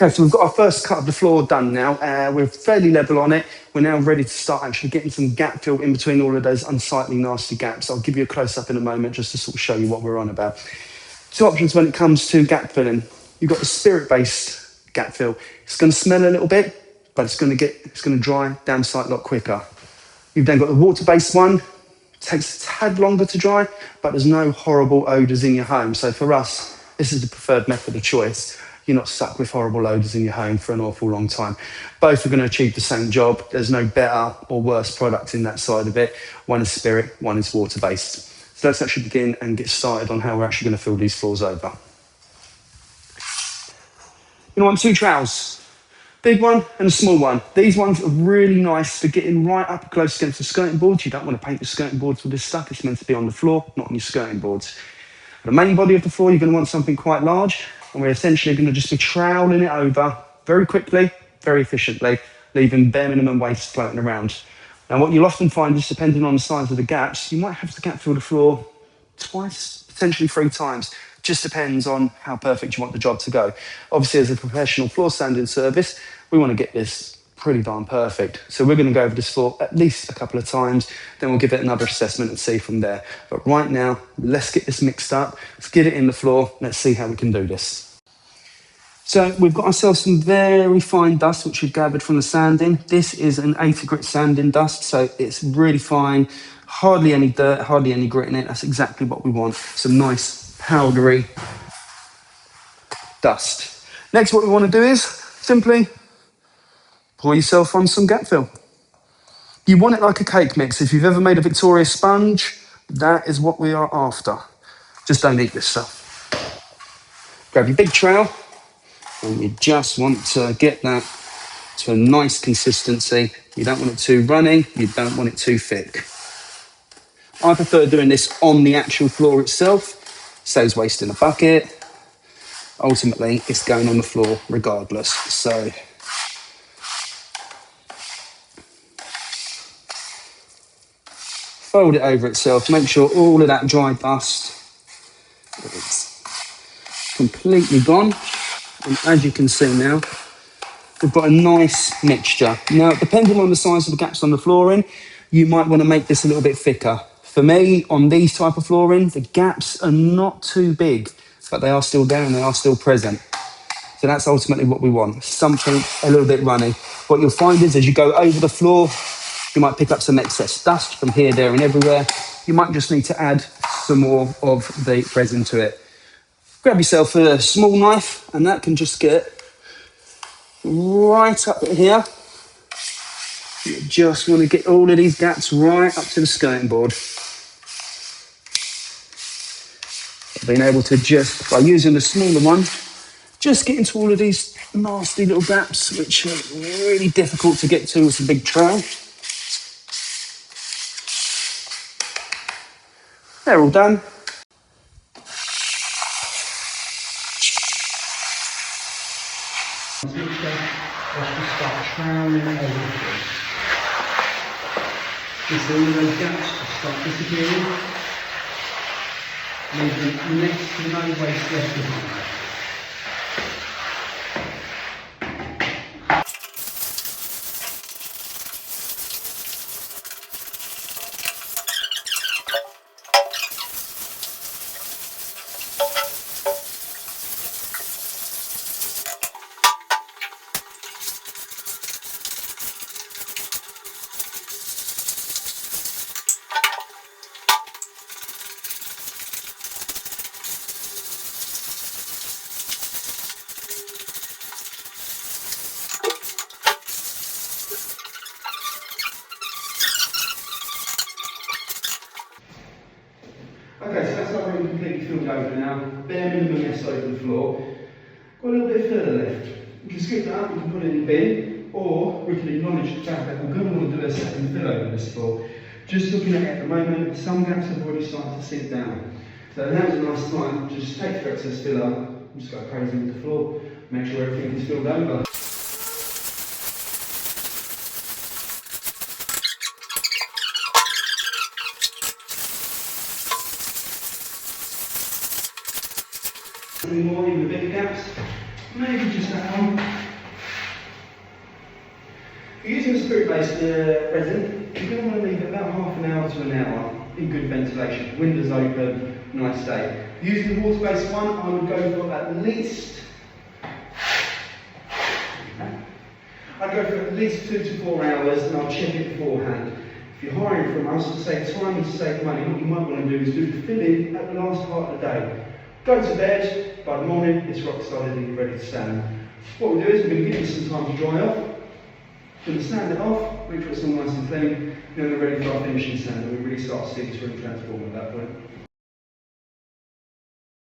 Okay, so we've got our first cut of the floor done now. We're fairly level on it. We're now ready to start actually getting some gap fill in between all of those unsightly, nasty gaps. I'll give you a close-up in a moment just to sort of show you what we're on about. Two options when it comes to gap filling. You've got the spirit-based gap fill. It's going to smell a little bit, but it's going to dry down sight a lot quicker. You've then got the water-based one. It takes a tad longer to dry, but there's no horrible odours in your home. So for us, this is the preferred method of choice. You're not stuck with horrible odours in your home for an awful long time. Both are going to achieve the same job. There's no better or worse product in that side of it. One is spirit, one is water-based. So let's actually begin and get started on how we're actually going to fill these floors over. You want two trowels, big one and a small one. These ones are really nice for getting right up close against the skirting boards. You don't want to paint the skirting boards with this stuff. It's meant to be on the floor, not on your skirting boards. The main body of the floor, you're going to want something quite large, and we're essentially going to just be troweling it over very quickly, very efficiently, leaving bare minimum waste floating around. Now, what you'll often find is, depending on the size of the gaps, you might have to gap fill the floor twice, potentially 3 times. Just depends on how perfect you want the job to go. Obviously, as a professional floor sanding service, we want to get this pretty darn perfect. So we're going to go over this floor at least a couple of times, then we'll give it another assessment and see from there. But right now, let's get this mixed up. Let's get it in the floor. Let's see how we can do this. So we've got ourselves some very fine dust, which we've gathered from the sanding. This is an 80 grit sanding dust, so it's really fine. Hardly any dirt, hardly any grit in it. That's exactly what we want. Some nice powdery dust. Next, what we want to do is simply pour yourself on some gap fill. You want it like a cake mix. If you've ever made a Victoria sponge, that is what we are after. Just don't eat this stuff. Grab your big trowel, and you just want to get that to a nice consistency. You don't want it too runny, you don't want it too thick. I prefer doing this on the actual floor itself. Saves wasting a bucket. Ultimately, it's going on the floor regardless. So fold it over itself, make sure all of that dry dust is completely gone. And as you can see now, we've got a nice mixture. Now, depending on the size of the gaps on the flooring, you might want to make this a little bit thicker. For me, on these type of flooring, the gaps are not too big, but they are still there and they are still present. So that's ultimately what we want, something a little bit runny. What you'll find is as you go over the floor, you might pick up some excess dust from here, there and everywhere. You might just need to add some more of the resin to it. Grab yourself a small knife and that can just get right up here. You just want to get all of these gaps right up to the skirting board. Being able to just, by using the smaller one, just get into all of these nasty little gaps, which are really difficult to get to with a big trowel. They're all done. Start troweling over. You see all of those gaps start disappearing, leaving next to no waste left behind. Okay, so that's our room completely filled over now. Bare minimum mess over the floor. Got a little bit further left. We can skip that up, we can put it in the bin, or we can acknowledge the fact that we're going to want to do a second fill over this floor. Just looking at it at the moment, some gaps have already started to sink down. So now's a nice time to just take your excess filler, just go crazy with the floor, make sure everything is filled over. Any more in the bigger gaps, maybe just that one. water-based resin, you're going to want to leave it about half an hour to an hour in good ventilation, windows open, nice day. Using the water-based one, I would go for at least, I'd go for at least 2 to 4 hours, and I'll check it beforehand. If you're hiring from us to save time and to save money, what you might want to do is do the fill-in at the last part of the day. Go to bed, by the morning it's rock solid and you're ready to sand. What we'll do is we're going to give it some time to dry off. We're going to sand it off, make sure it's all nice and clean, and then we're ready for our finishing sand, and we really start to see this room transform at that point.